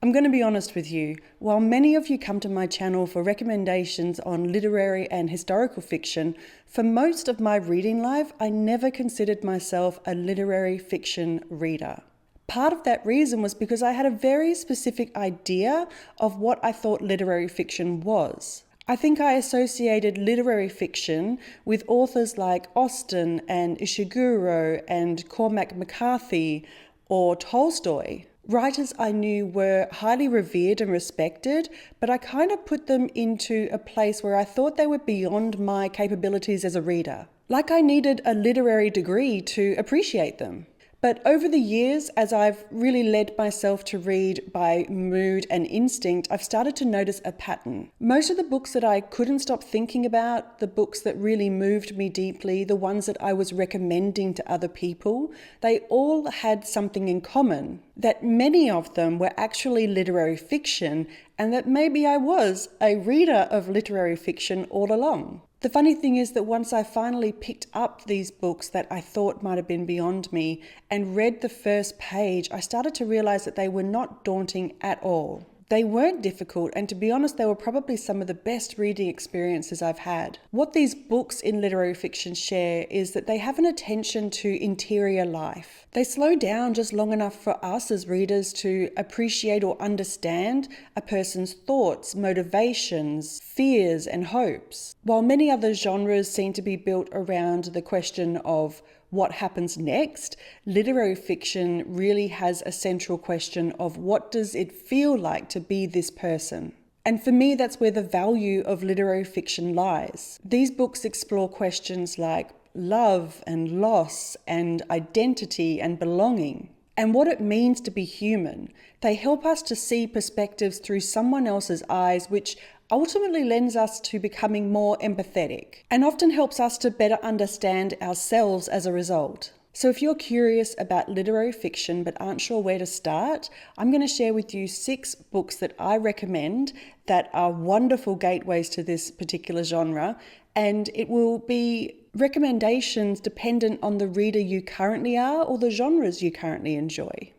I'm going to be honest with you. While many of you come to my channel for recommendations on literary and historical fiction, for most of my reading life, I never considered myself a literary fiction reader. Part of that reason was because I had a very specific idea of what I thought literary fiction was. I think I associated literary fiction with authors like Austen and Ishiguro and Cormac McCarthy or Tolstoy. Writers I knew were highly revered and respected, but I kind of put them into a place where I thought they were beyond my capabilities as a reader. Like I needed a literary degree to appreciate them. But over the years, as I've really led myself to read by mood and instinct, I've started to notice a pattern. Most of the books that I couldn't stop thinking about, the books that really moved me deeply, the ones that I was recommending to other people, they all had something in common, that many of them were actually literary fiction, and that maybe I was a reader of literary fiction all along. The funny thing is that once I finally picked up these books that I thought might have been beyond me and read the first page, I started to realize that they were not daunting at all. They weren't difficult, and to be honest, they were probably some of the best reading experiences I've had. What these books in literary fiction share is that they have an attention to interior life. They slow down just long enough for us as readers to appreciate or understand a person's thoughts, motivations, fears, and hopes. While many other genres seem to be built around the question of what happens next, literary fiction really has a central question of what does it feel like to be this person? And for me, that's where the value of literary fiction lies. These books explore questions like love and loss and identity and belonging, and what it means to be human. They help us to see perspectives through someone else's eyes, which ultimately lends us to becoming more empathetic and often helps us to better understand ourselves as a result. So if you're curious about literary fiction but aren't sure where to start, I'm going to share with you 6 books that I recommend that are wonderful gateways to this particular genre, and it will be recommendations dependent on the reader you currently are or the genres you currently enjoy.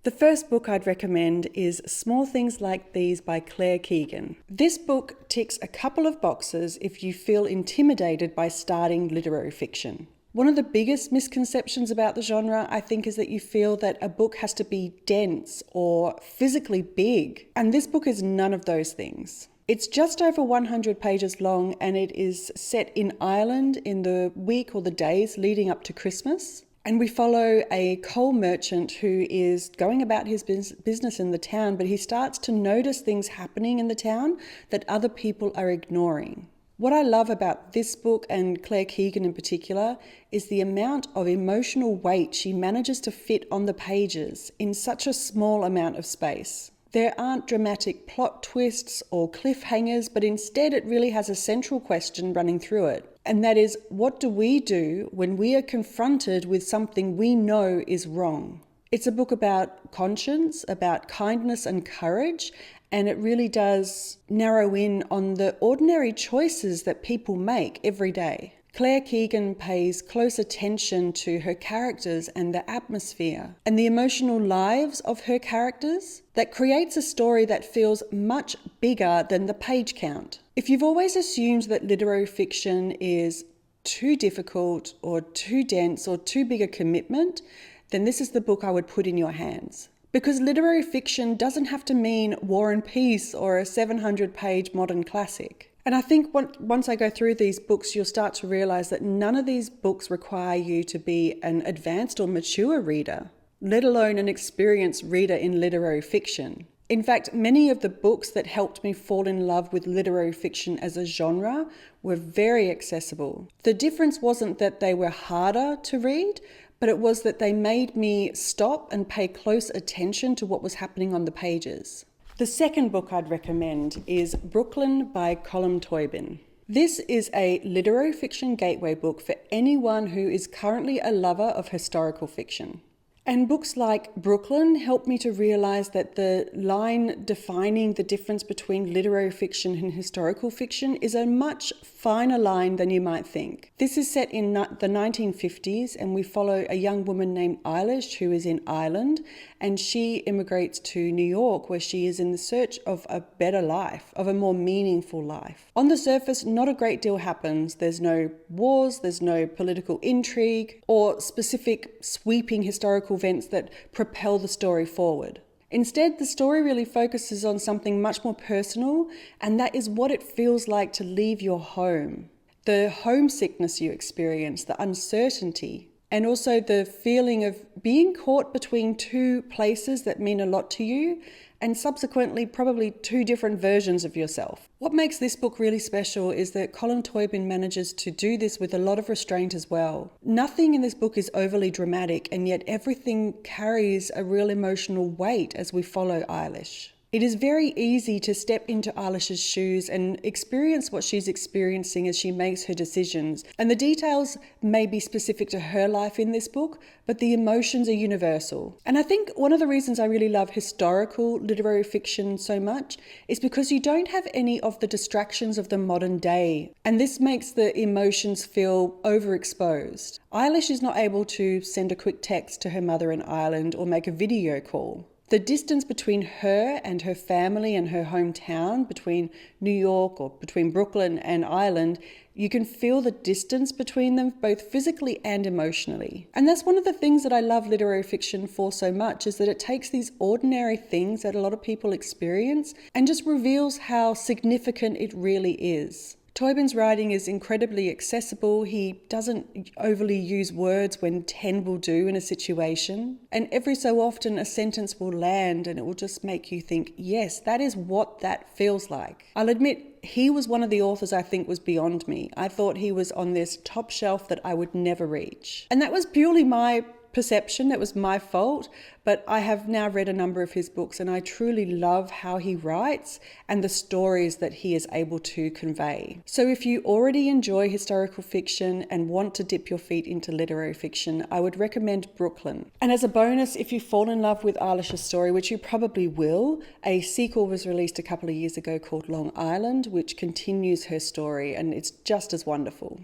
The first book I'd recommend is Small Things Like These by Keegan. This book ticks a couple of boxes if you feel intimidated by starting literary fiction. One of the biggest misconceptions about the genre, I think, is that you feel that a book has to be dense or physically big, and this book is none of those things. It's just over 100 pages long, and it is set in Ireland in the week or the days leading up to Christmas. And we follow a coal merchant who is going about his business in the town, but he starts to notice things happening in the town that other people are ignoring. What I love about this book, and Keegan in particular, is the amount of emotional weight she manages to fit on the pages in such a small amount of space. There aren't dramatic plot twists or cliffhangers, but instead it really has a central question running through it. And that is, what do we do when we are confronted with something we know is wrong? It's a book about conscience, about kindness and courage, and it really does narrow in on the ordinary choices that people make every day. Keegan pays close attention to her characters and the atmosphere and the emotional lives of her characters that creates a story that feels much bigger than the page count. If you've always assumed that literary fiction is too difficult or too dense or too big a commitment, then this is the book I would put in your hands. Because literary fiction doesn't have to mean War and Peace or a 700-page modern classic. And I think once I go through these books, you'll start to realize that none of these books require you to be an advanced or mature reader, let alone an experienced reader in literary fiction. In fact, many of the books that helped me fall in love with literary fiction as a genre were very accessible. The difference wasn't that they were harder to read, but it was that they made me stop and pay close attention to what was happening on the pages. The second book I'd recommend is Brooklyn by Colm Tóibín. This is a literary fiction gateway book for anyone who is currently a lover of historical fiction. And books like Brooklyn helped me to realize that the line defining the difference between literary fiction and historical fiction is a much finer line than you might think. This is set in the 1950s, and we follow a young woman named Eilish who is in Ireland, and she immigrates to New York, where she is in the search of a better life, of a more meaningful life. On the surface, not a great deal happens. There's no wars, there's no political intrigue, or specific sweeping historical events that propel the story forward. Instead, the story really focuses on something much more personal, and that is what it feels like to leave your home. The homesickness you experience, the uncertainty, and also the feeling of being caught between two places that mean a lot to you, and subsequently probably two different versions of yourself. What makes this book really special is that Colm Tóibín manages to do this with a lot of restraint as well. Nothing in this book is overly dramatic, and yet everything carries a real emotional weight as we follow Eilish. It is very easy to step into Eilish's shoes and experience what she's experiencing as she makes her decisions. And the details may be specific to her life in this book, but the emotions are universal. And I think one of the reasons I really love historical literary fiction so much is because you don't have any of the distractions of the modern day. And this makes the emotions feel overexposed. Eilish is not able to send a quick text to her mother in Ireland or make a video call. The distance between her and her family and her hometown, between New York or between Brooklyn and Ireland, you can feel the distance between them both physically and emotionally. And that's one of the things that I love literary fiction for so much, is that it takes these ordinary things that a lot of people experience and just reveals how significant it really is. Tóibín's writing is incredibly accessible. He doesn't overly use words when 10 will do in a situation. And every so often a sentence will land and it will just make you think, yes, that is what that feels like. I'll admit, he was one of the authors I think was beyond me. I thought he was on this top shelf that I would never reach. And that was purely my perception. It was my fault, but I have now read a number of his books and I truly love how he writes and the stories that he is able to convey. So if you already enjoy historical fiction and want to dip your feet into literary fiction, I would recommend Brooklyn. And as a bonus, if you fall in love with Eilish's story, which you probably will, a sequel was released a couple of years ago called Long Island, which continues her story, and it's just as wonderful.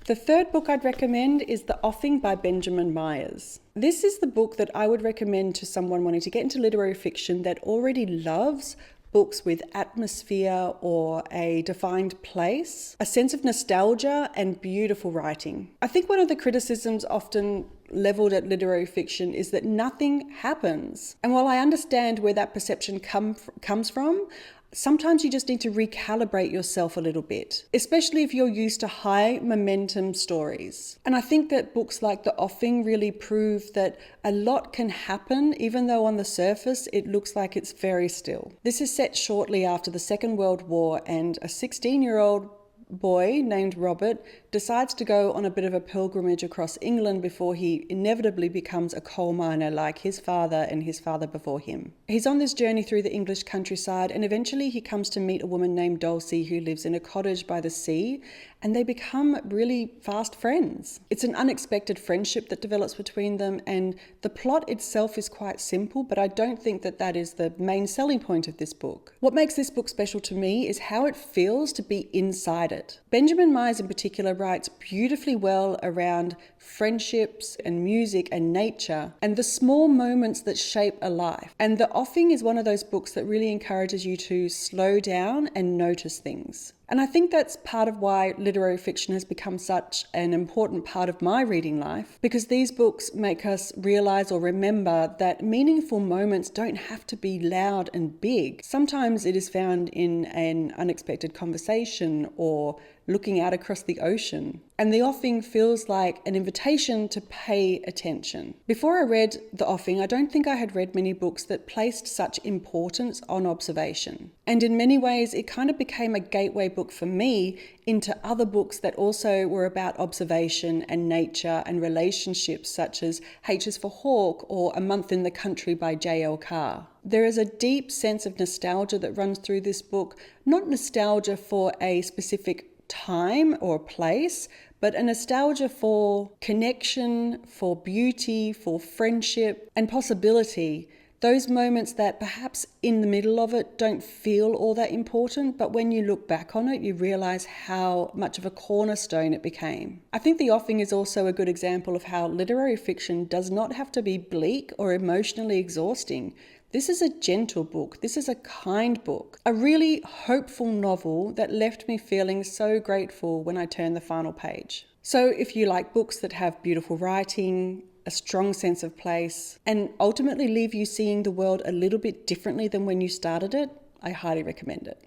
The third book I'd recommend is The Offing by Benjamin Myers. This is the book that I would recommend to someone wanting to get into literary fiction that already loves books with atmosphere or a defined place, a sense of nostalgia and beautiful writing. I think one of the criticisms often leveled at literary fiction is that nothing happens. And while I understand where that perception comes from, sometimes you just need to recalibrate yourself a little bit, especially if you're used to high momentum stories. And I think that books like The Offing really prove that a lot can happen, even though on the surface it looks like it's very still. This is set shortly after the Second World War, and a 16-year-old boy named Robert decides to go on a bit of a pilgrimage across England before he inevitably becomes a coal miner like his father and his father before him. He's on this journey through the English countryside, and eventually he comes to meet a woman named Dulcie who lives in a cottage by the sea, and they become really fast friends. It's an unexpected friendship that develops between them, and the plot itself is quite simple, but I don't think that that is the main selling point of this book. What makes this book special to me is how it feels to be inside it. Benjamin Myers in particular writes beautifully well around friendships and music and nature and the small moments that shape a life. And The Offing is one of those books that really encourages you to slow down and notice things. And I think that's part of why literary fiction has become such an important part of my reading life, because these books make us realize or remember that meaningful moments don't have to be loud and big. Sometimes it is found in an unexpected conversation or looking out across the ocean. And The Offing feels like an invitation to pay attention. Before I read The Offing, I don't think I had read many books that placed such importance on observation. And in many ways, it kind of became a gateway book for me into other books that also were about observation and nature and relationships, such as H is for Hawk or A Month in the Country by J.L. Carr. There is a deep sense of nostalgia that runs through this book, not nostalgia for a specific time or place, but a nostalgia for connection, for beauty, for friendship and possibility. Those moments that perhaps in the middle of it don't feel all that important, but when you look back on it, you realize how much of a cornerstone it became. I think The Offing is also a good example of how literary fiction does not have to be bleak or emotionally exhausting. This is a gentle book. This is a kind book. A really hopeful novel that left me feeling so grateful when I turned the final page. So if you like books that have beautiful writing, a strong sense of place, and ultimately leave you seeing the world a little bit differently than when you started it, I highly recommend it.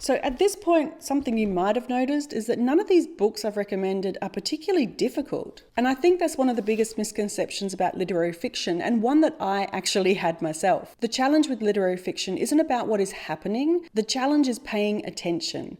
So at this point, something you might have noticed is that none of these books I've recommended are particularly difficult. And I think that's one of the biggest misconceptions about literary fiction, and one that I actually had myself. The challenge with literary fiction isn't about what is happening. The challenge is paying attention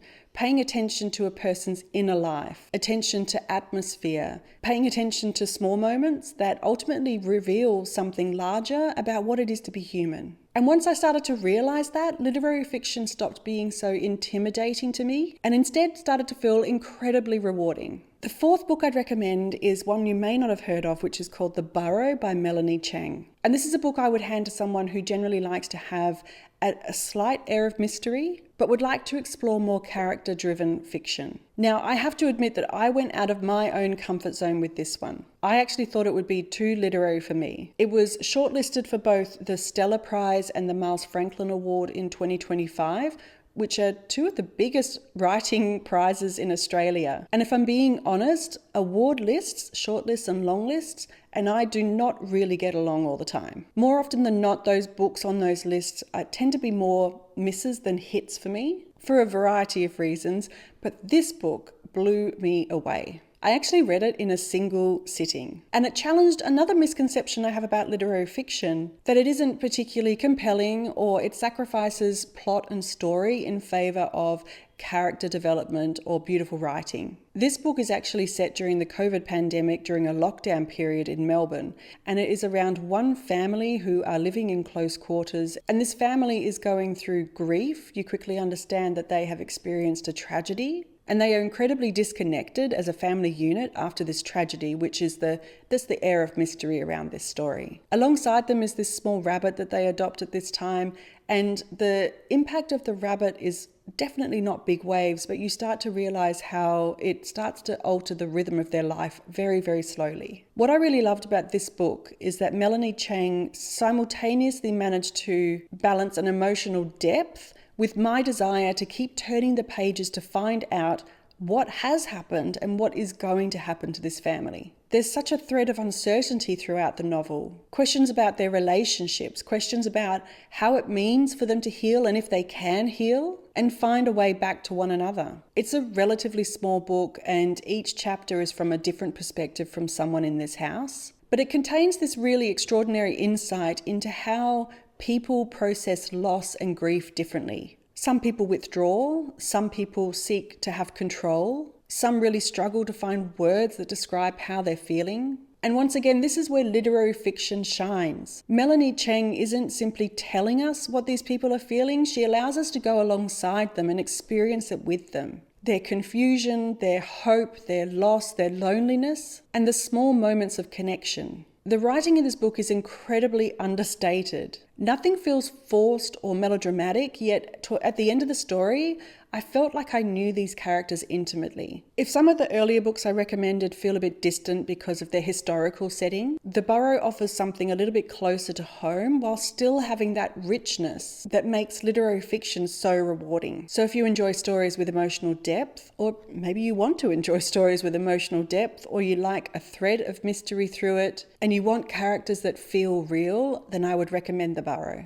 to a person's inner life, attention to atmosphere, paying attention to small moments that ultimately reveal something larger about what it is to be human. And once I started to realize that, literary fiction stopped being so intimidating to me and instead started to feel incredibly rewarding. The fourth book I'd recommend is one you may not have heard of, which is called The Burrow by Melanie Cheng. And this is a book I would hand to someone who generally likes to have a slight air of mystery, but would like to explore more character-driven fiction. Now, I have to admit that I went out of my own comfort zone with this one. I actually thought it would be too literary for me. It was shortlisted for both the Stella Prize and the Miles Franklin Award in 2025, which are two of the biggest writing prizes in Australia. And if I'm being honest, award lists, shortlists and long lists, and I do not really get along all the time. More often than not, those books on those lists tend to be more misses than hits for me, for a variety of reasons, but this book blew me away. I actually read it in a single sitting, and it challenged another misconception I have about literary fiction, that it isn't particularly compelling or it sacrifices plot and story in favor of character development or beautiful writing. This book is actually set during the COVID pandemic during a lockdown period in Melbourne, and it is around one family who are living in close quarters, and this family is going through grief. You quickly understand that they have experienced a tragedy, and they are incredibly disconnected as a family unit after this tragedy, which is that's the air of mystery around this story. Alongside them is this small rabbit that they adopt at this time, and the impact of the rabbit is definitely not big waves, but you start to realize how it starts to alter the rhythm of their life very, very slowly. What I really loved about this book is that Melanie Cheng simultaneously managed to balance an emotional depth with my desire to keep turning the pages to find out what has happened and what is going to happen to this family. There's such a thread of uncertainty throughout the novel. Questions about their relationships, questions about how it means for them to heal and if they can heal and find a way back to one another. It's a relatively small book, and each chapter is from a different perspective from someone in this house. But it contains this really extraordinary insight into how people process loss and grief differently. Some people withdraw, some people seek to have control, some really struggle to find words that describe how they're feeling. And once again, this is where literary fiction shines. Melanie Cheng isn't simply telling us what these people are feeling, she allows us to go alongside them and experience it with them. Their confusion, their hope, their loss, their loneliness, and the small moments of connection. The writing in this book is incredibly understated. Nothing feels forced or melodramatic, yet at the end of the story, I felt like I knew these characters intimately. If some of the earlier books I recommended feel a bit distant because of their historical setting, The Burrow offers something a little bit closer to home while still having that richness that makes literary fiction so rewarding. So if you enjoy stories with emotional depth, or maybe you want to enjoy stories with emotional depth, or you like a thread of mystery through it, and you want characters that feel real, then I would recommend The Burrow.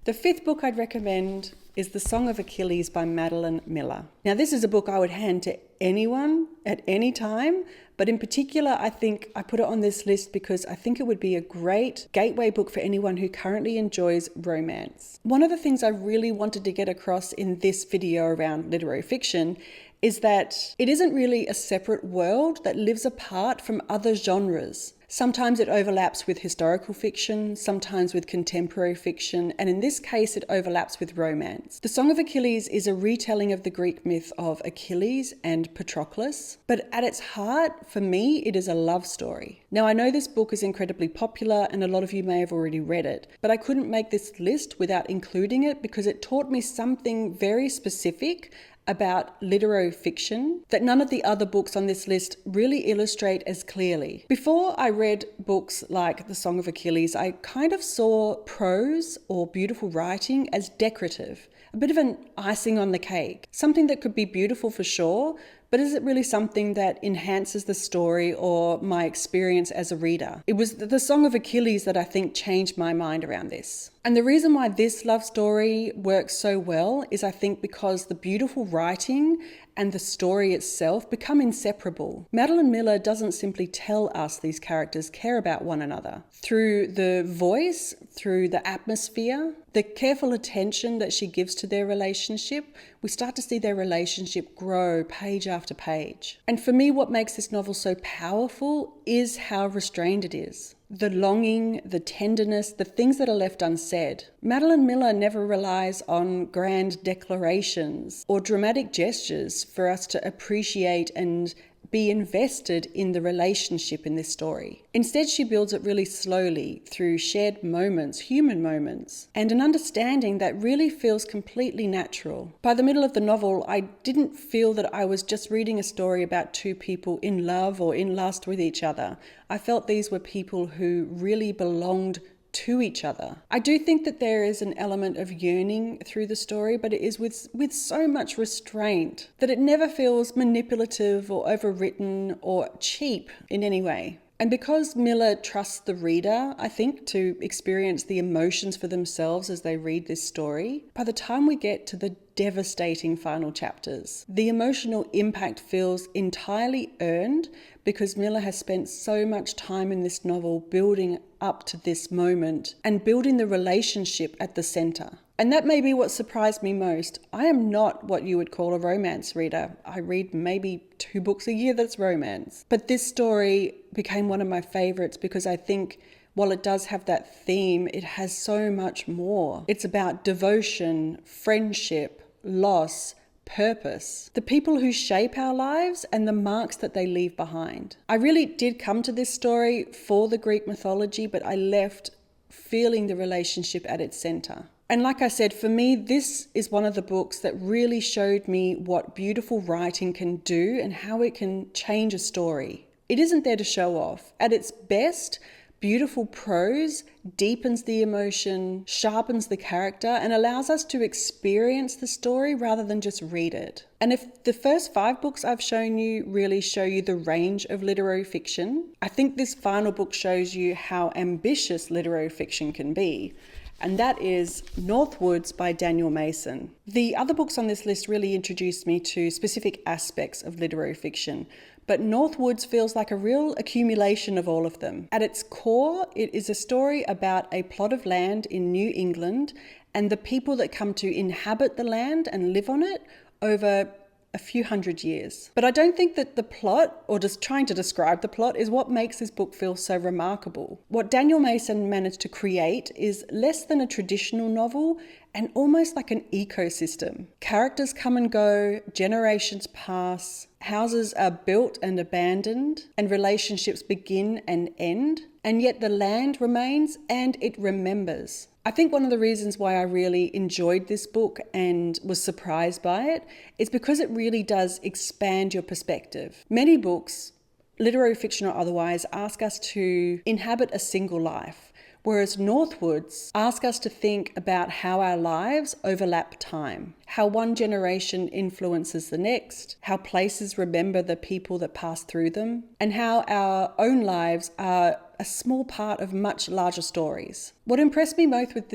The fifth book I'd recommend is The Song of Achilles by Madeline Miller. Now, this is a book I would hand to anyone at any time, but in particular, I think I put it on this list because I think it would be a great gateway book for anyone who currently enjoys romance. One of the things I really wanted to get across in this video around literary fiction is that it isn't really a separate world that lives apart from other genres. Sometimes it overlaps with historical fiction, sometimes with contemporary fiction, and in this case it overlaps with romance. The Song of Achilles is a retelling of the Greek myth of Achilles and Patroclus, but at its heart, for me, it is a love story. Now, I know this book is incredibly popular and a lot of you may have already read it, but I couldn't make this list without including it because it taught me something very specific about literary fiction that none of the other books on this list really illustrate as clearly. Before I read books like The Song of Achilles, I kind of saw prose or beautiful writing as decorative, a bit of an icing on the cake, something that could be beautiful for sure, but is it really something that enhances the story or my experience as a reader? It was the Song of Achilles that I think changed my mind around this. And the reason why this love story works so well is I think because the beautiful writing and the story itself become inseparable. Madeline Miller doesn't simply tell us these characters care about one another. Through the voice, through the atmosphere, the careful attention that she gives to their relationship, we start to see their relationship grow page after page. And for me, what makes this novel so powerful is how restrained it is. The longing, the tenderness, the things that are left unsaid. Madeline Miller never relies on grand declarations or dramatic gestures for us to appreciate and be invested in the relationship in this story. Instead, she builds it really slowly through shared moments, human moments, and an understanding that really feels completely natural. By the middle of the novel, I didn't feel that I was just reading a story about two people in love or in lust with each other. I felt these were people who really belonged to each other. I do think that there is an element of yearning through the story, but it is with so much restraint that it never feels manipulative or overwritten or cheap in any way. And because Miller trusts the reader, I think, to experience the emotions for themselves as they read this story, by the time we get to the devastating final chapters, the emotional impact feels entirely earned because Miller has spent so much time in this novel building up to this moment and building the relationship at the center. And that may be what surprised me most. I am not what you would call a romance reader. I read maybe 2 books a year that's romance. But this story became one of my favorites because I think while it does have that theme, it has so much more. It's about devotion, friendship, loss, purpose, the people who shape our lives and the marks that they leave behind. I really did come to this story for the Greek mythology, but I left feeling the relationship at its center. And like I said, for me, this is one of the books that really showed me what beautiful writing can do and how it can change a story. It isn't there to show off. At its best, beautiful prose deepens the emotion, sharpens the character, and allows us to experience the story rather than just read it. And if the first 5 books I've shown you really show you the range of literary fiction, I think this final book shows you how ambitious literary fiction can be. And that is Northwoods by Daniel Mason. The other books on this list really introduced me to specific aspects of literary fiction, but Northwoods feels like a real accumulation of all of them. At its core, it is a story about a plot of land in New England and the people that come to inhabit the land and live on it over a few hundred years. But I don't think that the plot, or just trying to describe the plot, is what makes this book feel so remarkable. What Daniel Mason managed to create is less than a traditional novel and almost like an ecosystem. Characters come and go, generations pass, houses are built and abandoned, and relationships begin and end, and yet the land remains and it remembers. I think one of the reasons why I really enjoyed this book and was surprised by it is because it really does expand your perspective. Many books, literary fiction or otherwise, ask us to inhabit a single life, whereas Northwoods ask us to think about how our lives overlap time, how one generation influences the next, how places remember the people that pass through them, and how our own lives are a small part of much larger stories. What impressed me most with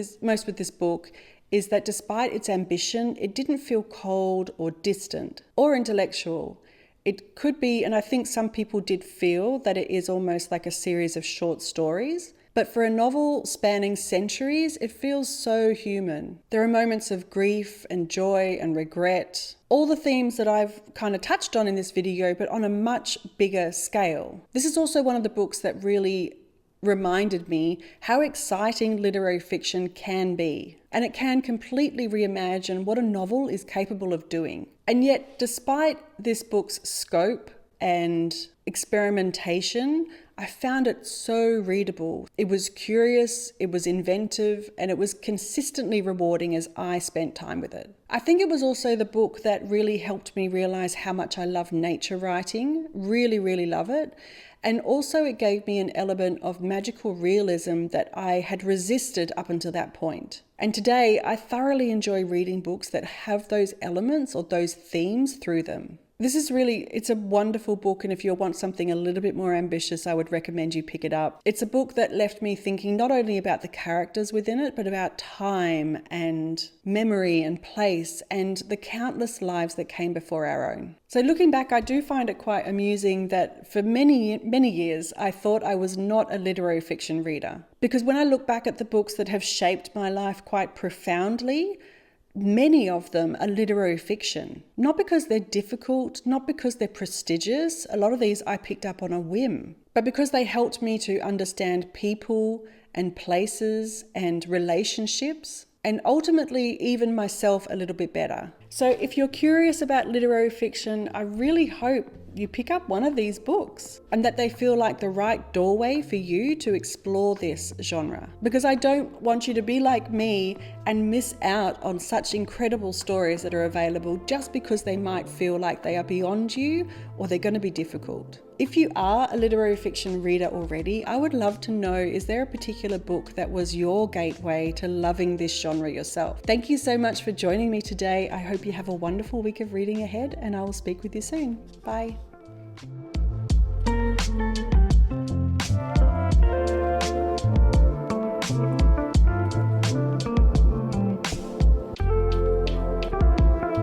this book is that despite its ambition, it didn't feel cold or distant or intellectual. It could be, and I think some people did feel that it is almost like a series of short stories, But for a novel spanning centuries, it feels so human. There are moments of grief and joy and regret, all the themes that I've kind of touched on in this video, but on a much bigger scale. This is also one of the books that really reminded me how exciting literary fiction can be. And it can completely reimagine what a novel is capable of doing. And yet, despite this book's scope and experimentation, I found it so readable. It was curious, it was inventive, and it was consistently rewarding as I spent time with it. I think it was also the book that really helped me realize how much I love nature writing, really love it. And also it gave me an element of magical realism that I had resisted up until that point. And today I thoroughly enjoy reading books that have those elements or those themes through them. It's a wonderful book, and if you want something a little bit more ambitious, I would recommend you pick it up. It's a book that left me thinking not only about the characters within it, but about time and memory and place and the countless lives that came before our own. So looking back, I do find it quite amusing that for many years, I thought I was not a literary fiction reader. Because when I look back at the books that have shaped my life quite profoundly, many of them are literary fiction. Not because they're difficult, not because they're prestigious. A lot of these I picked up on a whim, but because they helped me to understand people and places and relationships, and ultimately even myself a little bit better. So if you're curious about literary fiction, I really hope you pick up one of these books and that they feel like the right doorway for you to explore this genre. Because I don't want you to be like me and miss out on such incredible stories that are available just because they might feel like they are beyond you or they're going to be difficult. If you are a literary fiction reader already, I would love to know, is there a particular book that was your gateway to loving this genre yourself? Thank you so much for joining me today. I hope you have a wonderful week of reading ahead, and I will speak with you soon. Bye.